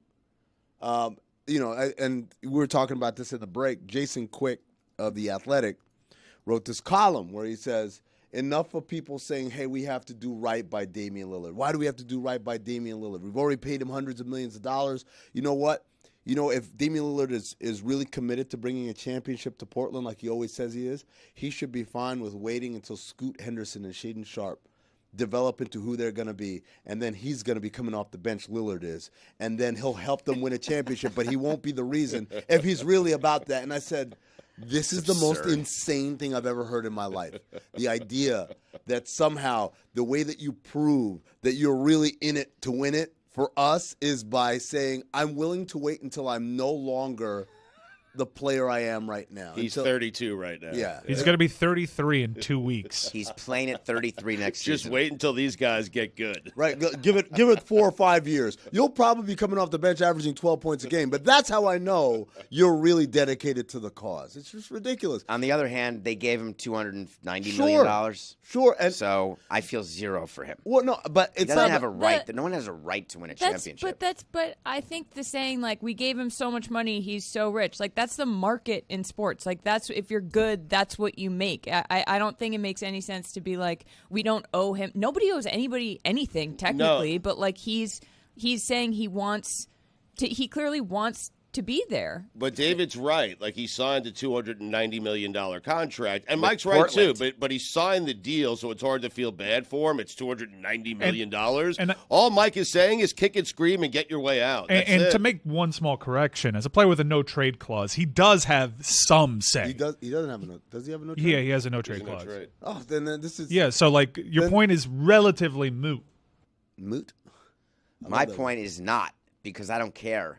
And we were talking about this in the break. Jason Quick of The Athletic wrote this column where he says, enough of people saying, hey, we have to do right by Damian Lillard. Why do we have to do right by Damian Lillard? We've already paid him hundreds of millions of dollars. You know what? If Damian Lillard is really committed to bringing a championship to Portland like he always says he is, he should be fine with waiting until Scoot Henderson and Shaedon Sharpe develop into who they're going to be, and then he's going to be coming off the bench, Lillard is, and then he'll help them win a championship, but he won't be the reason if he's really about that. And I said, this is the most insane thing I've ever heard in my life. The idea that somehow the way that you prove that you're really in it to win it for us is by saying, I'm willing to wait until I'm no longer the player I am right now. He's 32 right now. Yeah. He's going to be 33 in 2 weeks. He's playing at 33 next season. Just wait until these guys get good. Right. Give it 4 or 5 years. You'll probably be coming off the bench averaging 12 points a game, but that's how I know you're really dedicated to the cause. It's just ridiculous. On the other hand, they gave him $290 million. Sure. And so I feel zero for him. Well, no, but it's he doesn't not have a right. No one has a right to win a championship. But I think the saying, like, we gave him so much money, he's so rich, like, that's the market in sports. Like, that's, if you're good, that's what you make. I don't think it makes any sense to be like, we don't owe him. Nobody owes anybody anything technically, but like he's saying he clearly wants to be there. But David's right. Like, he signed a $290 million contract. And Mike's right, too. But he signed the deal, so it's hard to feel bad for him. It's $290 million. And all Mike is saying is kick and scream and get your way out. And to make one small correction, as a player with a no-trade clause, he does have some say. He doesn't have a no. Does he have a no trade? Yeah, he has a no-trade clause. No trade. Oh, then this is... Yeah, so, like, your point is relatively moot. Moot? My point is not, because I don't care.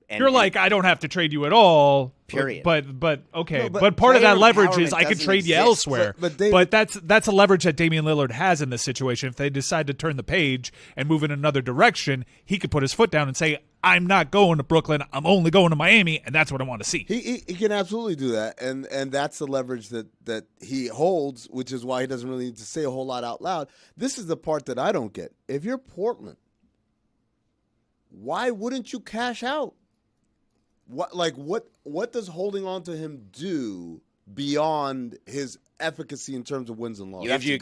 You're like, I don't have to trade you at all. Period. But okay. No, but part of that leverage is I could trade you elsewhere. But that's a leverage that Damian Lillard has in this situation. If they decide to turn the page and move in another direction, he could put his foot down and say, I'm not going to Brooklyn. I'm only going to Miami, and that's what I want to see. He can absolutely do that, and that's the leverage that he holds, which is why he doesn't really need to say a whole lot out loud. This is the part that I don't get. If you're Portland, why wouldn't you cash out? What does holding on to him do beyond his efficacy in terms of wins and losses? Gives you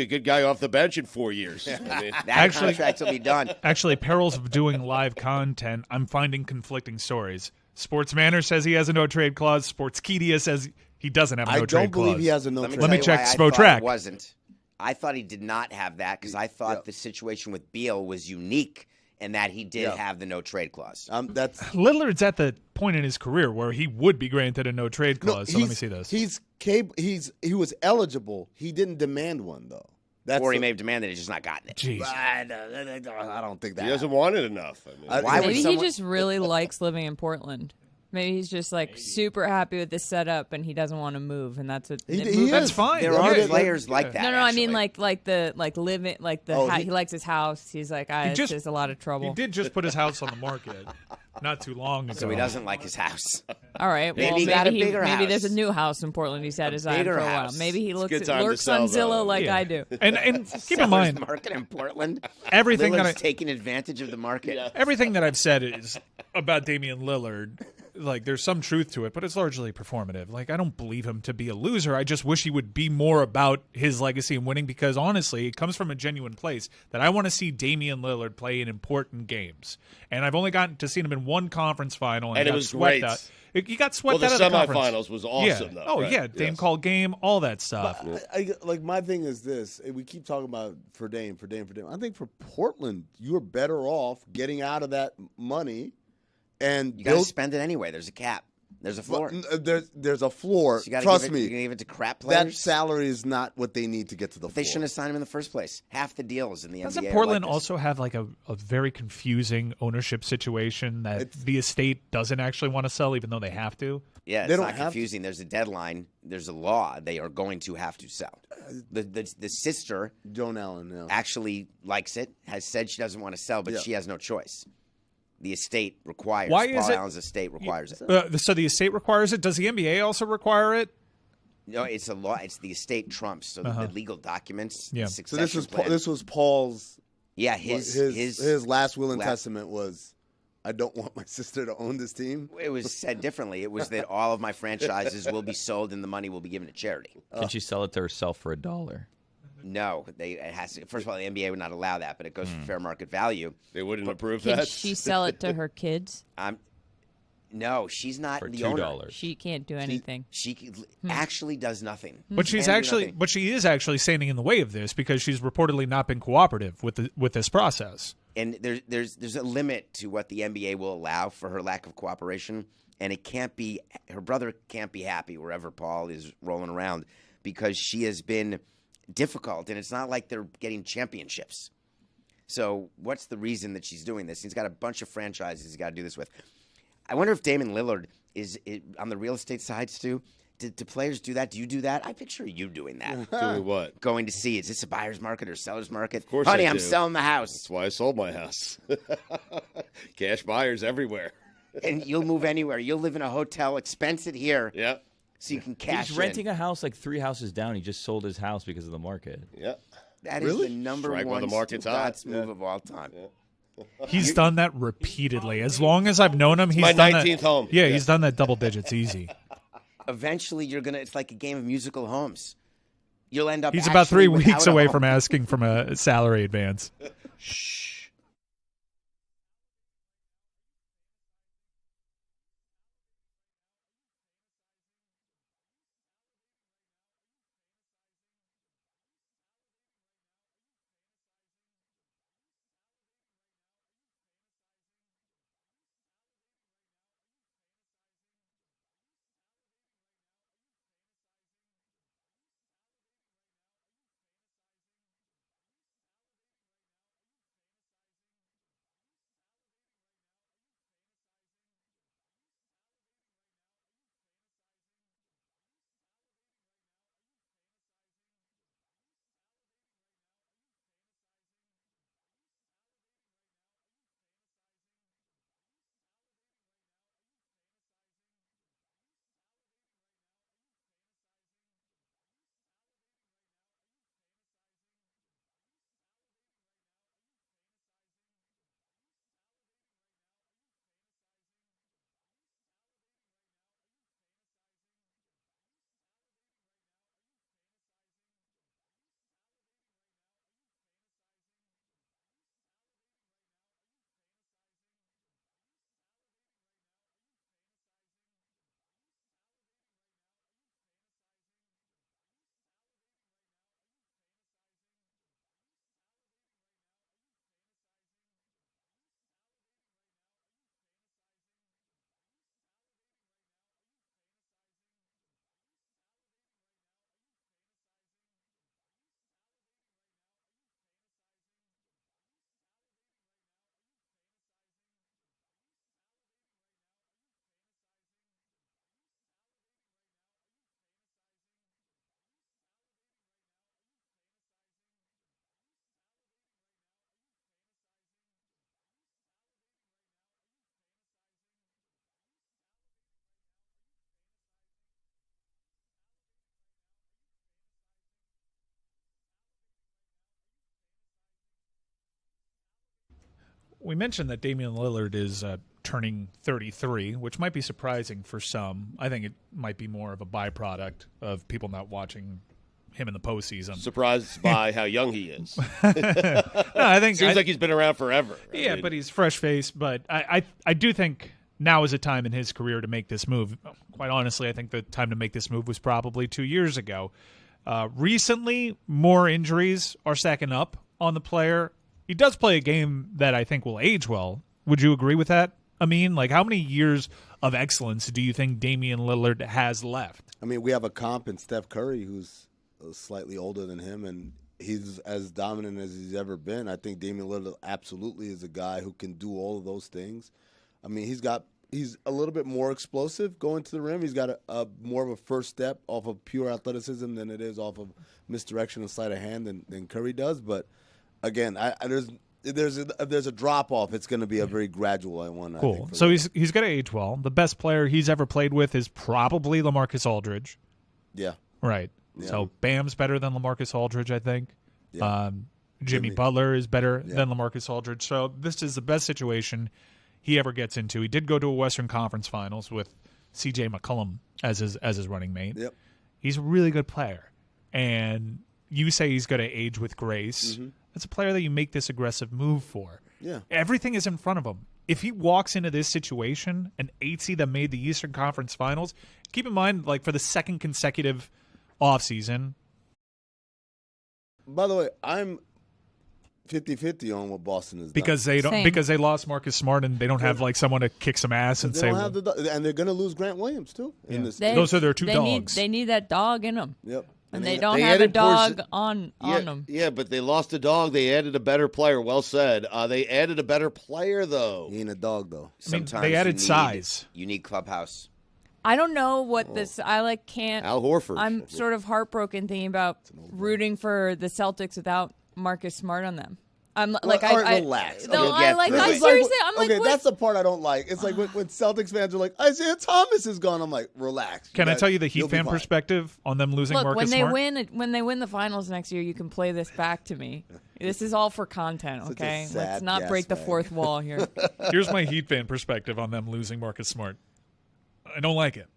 a good guy off the bench in 4 years. I mean, that contract will be done. Actually, perils of doing live content, I'm finding conflicting stories. Sports Manor says he has a no-trade clause. Sportskeeda says he doesn't have a no-trade clause. I don't believe he has a no-trade clause. Let me check Spotrac. I thought he did not have that because I thought the situation with Beal was unique and that he did have the no-trade clause. Lillard's at the point in his career where he would be granted a no-trade clause. So let me see this. He was eligible. He didn't demand one, though. Or he may have demanded it, he's just not gotten it. Jeez. I don't think that. He doesn't want it enough. I mean, maybe he just really likes living in Portland. Maybe he's just like super happy with this setup, and he doesn't want to move, and that's that's fine. There are players like that. No, actually. I mean he likes his house. He's like, this is a lot of trouble. He did just put his house on the market not too long ago. So he doesn't like his house. All right, maybe he got a bigger house. Maybe there's a new house in Portland. He's had his eye for a while. Maybe he lurks on Zillow like I do. And keep in mind, market in Portland. Everything Lillard's taking advantage of the market. Yeah. Everything that I've said is about Damian Lillard. Like, there's some truth to it, but it's largely performative. Like, I don't believe him to be a loser. I just wish he would be more about his legacy and winning because, honestly, it comes from a genuine place that I want to see Damian Lillard play in important games. And I've only gotten to see him in one conference final. And it was great. He got swept out of the conference. Well, the semifinals was awesome, though. Oh, yeah. Dame called game, all that stuff. But my thing is this. We keep talking about for Dame. I think for Portland, you're better off getting out of that money. And you got to spend it anyway. There's a cap. There's a floor. There's a floor. So Trust me. You're going to give it to crap players? That salary is not what they need to get to the floor. They shouldn't have signed him in the first place. Half the deals in the NBA Doesn't are Portland like this. also have like a very confusing ownership situation that the estate doesn't actually want to sell even though they have to? Yeah, it's not confusing. There's a deadline. There's a law. They are going to have to sell. The sister, Joan Allen, actually likes it, has said she doesn't want to sell, but she has no choice. The estate requires. Why Paul is it? Allen's estate requires it. So the estate requires it. Does the NBA also require it? No, it's a law. It's the estate trumps. So the legal documents. Yeah. So this was Paul's. Yeah, his last will and testament was, I don't want my sister to own this team. It was said differently. It was that all of my franchises will be sold and the money will be given to charity. Can she sell it to herself for $1? No, it has to. First of all, the NBA would not allow that, but it goes for fair market value. They wouldn't approve Can that. she sell it to her kids? No, she's not For the $2. owner. She can't do anything. She actually does nothing. But she is actually standing in the way of this because she's reportedly not been cooperative with this process. And there's a limit to what the NBA will allow for her lack of cooperation, and it can't be. Her brother can't be happy wherever Paul is rolling around because she has been difficult, and it's not like they're getting championships. So what's the reason that she's doing this? He's got a bunch of franchises he's got to do this with. I wonder if Damian Lillard is on the real estate side, Stu. Do players do that? Do you do that? I picture you doing that. Doing what? Going to see, is this a buyer's market or seller's market? Of course, honey, I I'm do. selling the house. That's why I sold my house. Cash buyers everywhere. And you'll move anywhere. You'll live in a hotel, expense it here. Yeah. So you can cash He's renting a house like 3 houses down. He just sold his house because of the market. Yeah. That is the number Strike while one the market's hot. Stugotz move of all time. Yeah. He's done that repeatedly. As long as I've known him, he's my done 19th that. home. Yeah, he's done that double digits easy. Eventually, it's like a game of musical homes. You'll end up. He's about 3 without weeks a away home. from asking from a salary advance. Shh. We mentioned that Damian Lillard is turning 33, which might be surprising for some. I think it might be more of a byproduct of people not watching him in the postseason. Surprised by how young he is. No, I think Seems like he's been around forever. Yeah, but he's fresh-faced. But I do think now is a time in his career to make this move. Quite honestly, I think the time to make this move was probably 2 years ago. Recently, more injuries are stacking up on the player. He does play a game that I think will age well. Would you agree with that? I mean, like, how many years of excellence do you think Damian Lillard has left? I mean, we have a comp in Steph Curry who's slightly older than him, and he's as dominant as he's ever been. I think Damian Lillard absolutely is a guy who can do all of those things. I mean, he's a little bit more explosive going to the rim. He's got a more of a first step off of pure athleticism than it is off of misdirection and sleight of hand than Curry does. But again, there's a drop off. It's going to be a very gradual one. Cool. I think, so he's got to age well. The best player he's ever played with is probably LaMarcus Aldridge. Yeah. Right. Yeah. So Bam's better than LaMarcus Aldridge, I think. Yeah. Jimmy Butler is better than LaMarcus Aldridge. So this is the best situation he ever gets into. He did go to a Western Conference Finals with C.J. McCollum as his running mate. Yep. He's a really good player. And you say he's going to age with grace. Mm-hmm. That's a player that you make this aggressive move for. Yeah. Everything is in front of him. If he walks into this situation, an 8 seed that made the Eastern Conference Finals, keep in mind, like for the second consecutive offseason. By the way, I'm 50-50 on what Boston is because they don't because they lost Marcus Smart and they don't have like someone to kick some ass and say. And they're going to lose Grant Williams too. Yeah. Those are their two dogs. They need that dog in them. Yep. And they don't have a dog on them. Yeah, but they lost a dog. They added a better player. Well said. They added a better player, though. He ain't a dog, though. Sometimes they added size. You need clubhouse. I don't know what this. I can't. Al Horford. I'm sort of heartbroken thinking about rooting for the Celtics without Marcus Smart on them. I'm like, relax. No, I'm seriously. I'm like, okay, that's the part I don't like. It's like when Celtics fans are like, Isaiah Thomas is gone. I'm like, relax. Can I tell you the Heat fan perspective on them losing Marcus Smart? When they win the finals next year, you can play this back to me. This is all for content, okay? Let's not break the fourth wall here. Here's my Heat fan perspective on them losing Marcus Smart. I don't like it.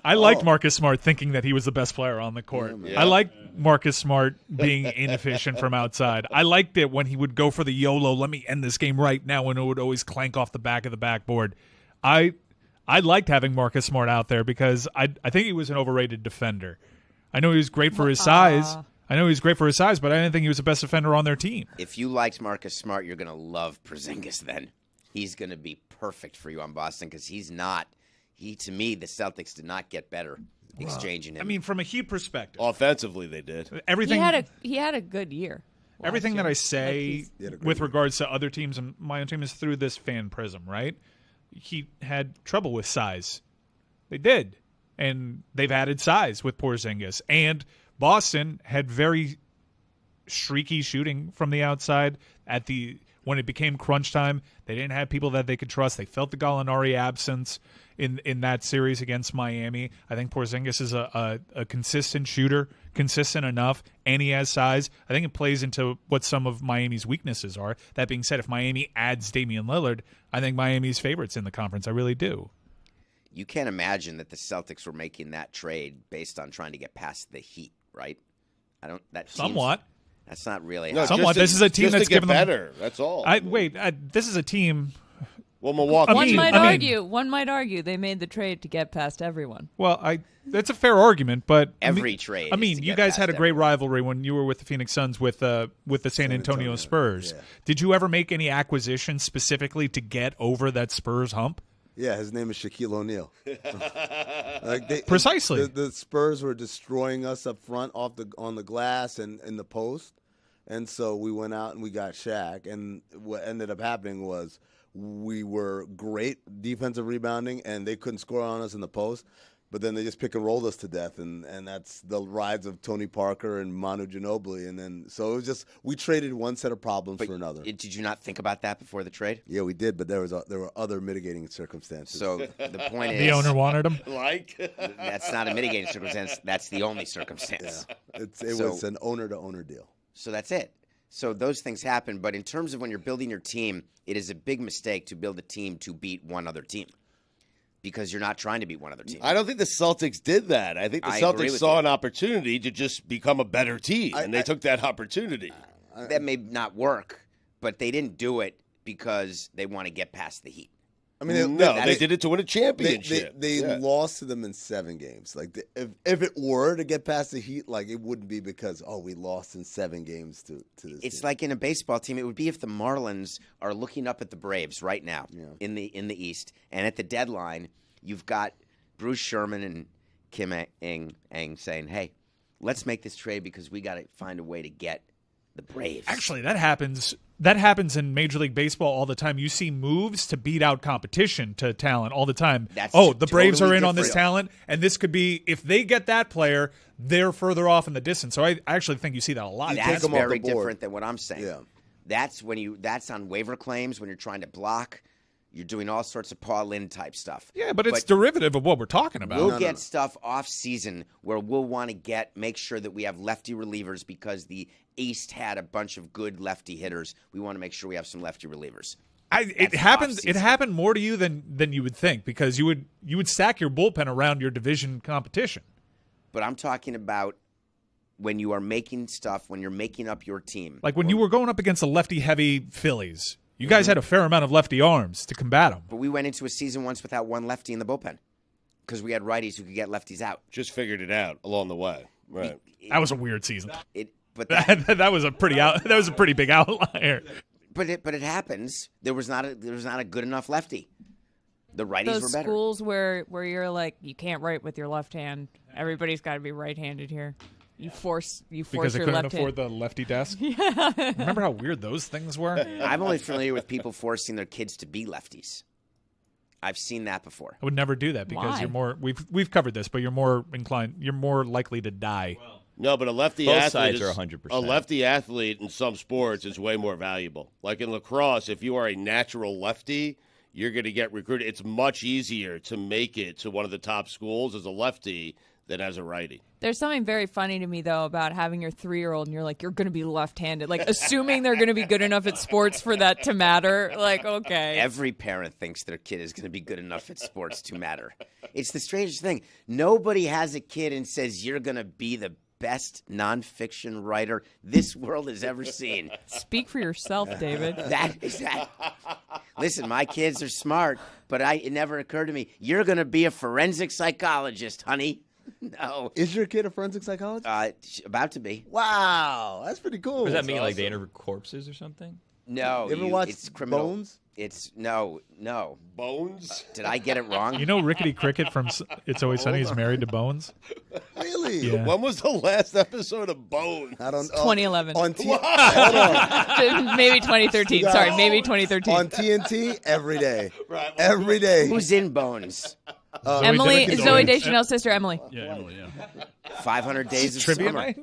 I liked Marcus Smart thinking that he was the best player on the court. Yeah. I liked Marcus Smart being inefficient from outside. I liked it when he would go for the YOLO, let me end this game right now, and it would always clank off the back of the backboard. I liked having Marcus Smart out there because I think he was an overrated defender. I know he was great for his size. But I didn't think he was the best defender on their team. If you liked Marcus Smart, you're going to love Porzingis then. He's going to be perfect for you on Boston because he's not. To me, the Celtics did not get better exchanging him. I mean, from a Heat perspective. Offensively, they did. Everything. He had a good year. Everything that I say with regards to other teams and my own team is through this fan prism, right? He had trouble with size. They did. And they've added size with Porzingis. And Boston had very streaky shooting from the outside when it became crunch time. They didn't have people that they could trust. They felt the Gallinari absence in that series against Miami. I think Porzingis is a consistent shooter, consistent enough, and he has size. I think it plays into what some of Miami's weaknesses are. That being said, if Miami adds Damian Lillard, I think Miami's favorites in the conference. I really do. You can't imagine that the Celtics were making that trade based on trying to get past the Heat, right? Somewhat. That's not really. No, somewhat. This is a team that's given better. That's all. This is a team. Well, Milwaukee. One might argue they made the trade to get past everyone. Well, that's a fair argument, but every trade. I mean, you guys had a great rivalry when you were with the Phoenix Suns with the San Antonio Spurs. Yeah. Did you ever make any acquisitions specifically to get over that Spurs hump? Yeah, his name is Shaquille O'Neal. Precisely. The Spurs were destroying us up front on the glass and in the post. And so we went out and we got Shaq. And what ended up happening was we were great defensive rebounding, and they couldn't score on us in the post. But then they just pick and rolled us to death, and that's the rise of Tony Parker and Manu Ginobili. And then so it was just we traded one set of problems for another. Did you not think about that before the trade? Yeah, we did, but there were other mitigating circumstances. So the point is, the owner wanted him. That's not a mitigating circumstance. That's the only circumstance. Yeah. It was an owner-to-owner deal. So that's it. So those things happen. But in terms of when you're building your team, it is a big mistake to build a team to beat one other team. Because you're not trying to beat one other team. I don't think the Celtics did that. I think the Celtics saw an opportunity to just become a better team, and they took that opportunity. That may not work, but they didn't do it because they want to get past the Heat. I mean, they did it to win a championship. They lost to them in 7 games. Like, if it were to get past the Heat, like, it wouldn't be because, we lost in 7 games to this It's team. like in a baseball team. It would be if the Marlins are looking up at the Braves right now in the East, and at the deadline, you've got Bruce Sherman and Kim Eng saying, hey, let's make this trade because we got to find a way to get the Braves. Actually, that happens. That happens in Major League Baseball all the time. You see moves to beat out competition to talent all the time. The Braves are in on this talent, and this could be, if they get that player, they're further off in the distance. So I actually think you see that a lot. That's very different than what I'm saying. Yeah. That's on waiver claims when you're trying to block. You're doing all sorts of Paul Lynn type stuff. Yeah, but it's derivative of what we're talking about. We'll get stuff off season where we'll want to make sure that we have lefty relievers because the East had a bunch of good lefty hitters. We want to make sure we have some lefty relievers. It happened more to you than you would think, because you would stack your bullpen around your division competition. But I'm talking about when you are making stuff, when you're making up your team. Like when you were going up against the lefty-heavy Phillies. You guys had a fair amount of lefty arms to combat them. But we went into a season once without one lefty in the bullpen because we had righties who could get lefties out. Just figured it out along the way. Right. That was a weird season. That was a pretty big outlier. But it happens. There was not a good enough lefty. The righties Those were better. Schools where you're like, you can't write with your left hand. Everybody's got to be right-handed here. You force because your they couldn't left afford hand. the lefty desk. Yeah. Remember how weird those things were? I'm only familiar with people forcing their kids to be lefties. I've seen that before. I would never do that because Why? you're more. We've covered this, but you're more inclined. You're more likely to die. No, but a lefty Both athlete sides are 100%. A lefty athlete in some sports is way more valuable. Like in lacrosse, if you are a natural lefty, you're going to get recruited. It's much easier to make it to one of the top schools as a lefty than as a righty. There's something very funny to me, though, about having your 3-year-old and you're like, you're going to be left-handed. Like, assuming they're going to be good enough at sports for that to matter. Like, okay. Every parent thinks their kid is going to be good enough at sports to matter. It's the strangest thing. Nobody has a kid and says, you're going to be the best nonfiction writer this world has ever seen. Speak for yourself, David. Listen, my kids are smart, but it never occurred to me, you're going to be a forensic psychologist, honey. No. Is your kid a forensic psychologist? About to be. Wow, that's pretty cool. What does that mean? Awesome. Like they interview corpses or something? No. You ever watched it's criminal. Bones? It's no. Bones? Did I get it wrong? You know Rickety Cricket from It's Always Sunny is married to Bones? Really? Yeah. When was the last episode of Bones? I don't know. 2011. Hold on. Maybe 2013. Sorry, maybe 2013. On TNT, every day. Right. Every day. Who's in Bones? Emily, Zoe Deschanel's sister, Emily. Yeah, Emily, yeah. 500 Days of Trivia Summer. night?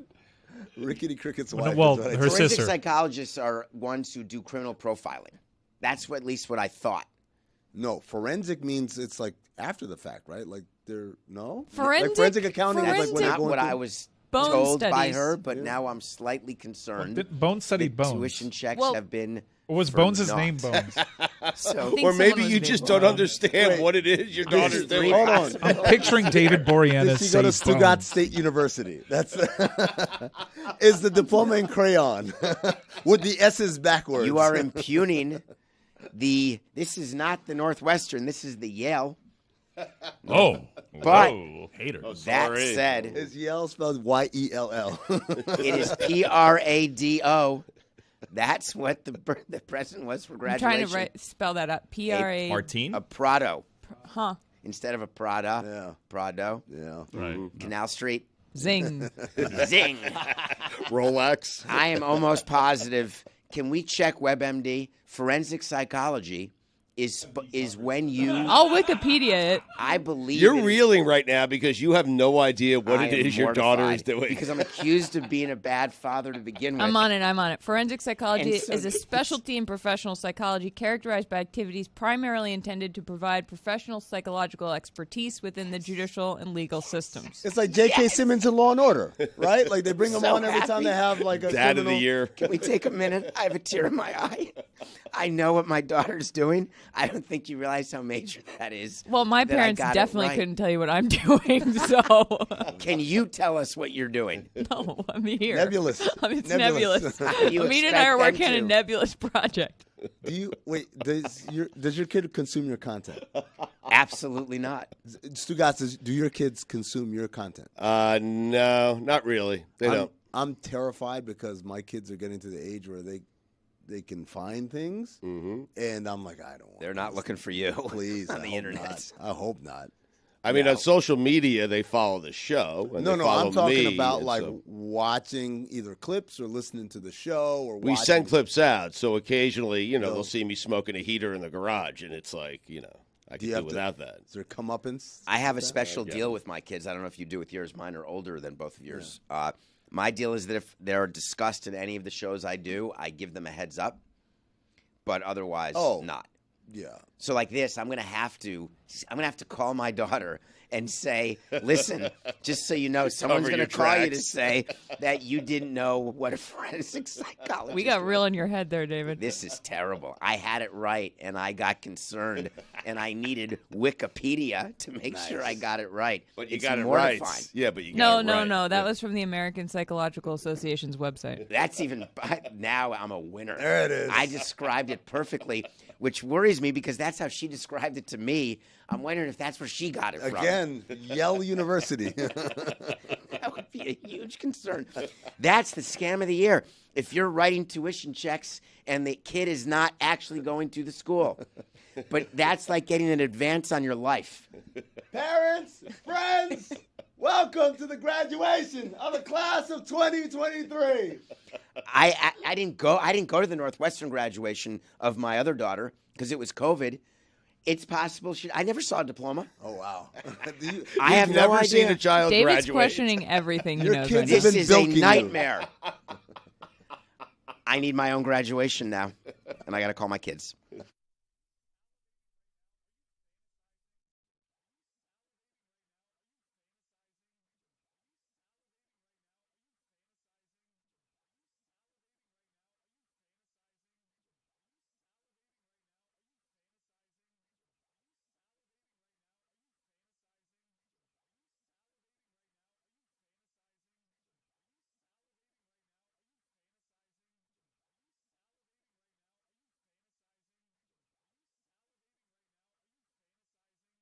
Rickety Cricket's wife. Well, is what I her told you. Forensic sister. psychologists are ones who do criminal profiling. That's at least what I thought. No, forensic means it's like after the fact, right? Like they're Forensic? like forensic accounting is like when they're Not going what through- I was Bone told by studies. her, but now I'm slightly concerned. Bones studied that Bones. Tuition checks Well- have been. Or was for Bones' naught. name Bones? So think Or maybe someone you was just being don't understand what it is your daughter's doing. Hold on. I'm picturing David Boreanaz Did she go to say Stugotz Bones. State University? That's is the diploma in crayon with the S's backwards. you are impugning this is not the Northwestern, this is the Yale. Oh. But Haters. that Sorry. said, Is Yale spelled Y-E-L-L? it is Prado. That's what the present was for I'm graduation. trying to spell that out. P-R-A. Martine? A Prado. Huh. Instead of a Prada. Yeah. Prado. Yeah. Right. Canal Street. Zing. Zing. Rolex. I am almost positive. Can we check WebMD? Forensic psychology is when you. I'll Wikipedia it. I believe You're it is- reeling right now because you have no idea what I it am is your daughter is mortified doing. because I'm accused of being a bad father to begin with. I'm on it. Forensic psychology And so is a this- specialty in professional psychology characterized by activities primarily intended to provide professional psychological expertise within the judicial and legal systems. It's like J.K. Simmons in Law and Order, right? Like they bring him So on every time happy. they have like a Dad of the criminal- year. Can we take a minute? I have a tear in my eye. I know what my daughter's doing. I don't think you realize how major that is. Well, my that I parents got it definitely right. couldn't tell you what I'm doing, so Can you tell us what you're doing? no, I'm here. Nebulous. It's Nebulous. nebulous. You Amin and expect I are them working on a to. nebulous project. Do you wait? Does your kid consume your content? Absolutely not. Stugotz, do your kids consume your content? No, not really. They don't. I'm terrified because my kids are getting to the age where they can find things, and I'm like, I don't want. They're not looking for you, please, on the internet. I hope not. I mean, on social media, they follow the show. And No, I'm talking about like so watching either clips or listening to the show. Or we send clips out, so occasionally, they'll see me smoking a heater in the garage, and it's like, I can do without that. Is there comeuppance? I have a special deal with my kids. I don't know if you do with yours. Mine are older than both of yours. Yeah. My deal is that if they're discussed in any of the shows I do, I give them a heads up, but otherwise not. Yeah. So like this, I'm gonna have to call my daughter and say, listen, just so you know, someone's going to call you to say that you didn't know what a forensic psychologist We got was. real in your head there, David. This is terrible. I had it right, and I got concerned, and I needed Wikipedia to make sure I got it right. But you It's got it mortifying. right. Yeah, but you got it right. No. That was from the American Psychological Association's website. That's even – now I'm a winner. There it is. I described it perfectly, which worries me because that's how she described it to me. I'm wondering if that's where she got it from. Again, Yale University. That would be a huge concern. That's the scam of the year. If you're writing tuition checks and the kid is not actually going to the school. But that's like getting an advance on your life. Parents, friends, welcome to the graduation of the class of 2023. I didn't go to the Northwestern graduation of my other daughter because it was COVID. It's possible I never saw a diploma. Oh, wow. I have no idea. Seen a child David's graduate. questioning everything he Your knows. kids Right have now. been This is a bilking you. nightmare. I need my own graduation now, and I got to call my kids.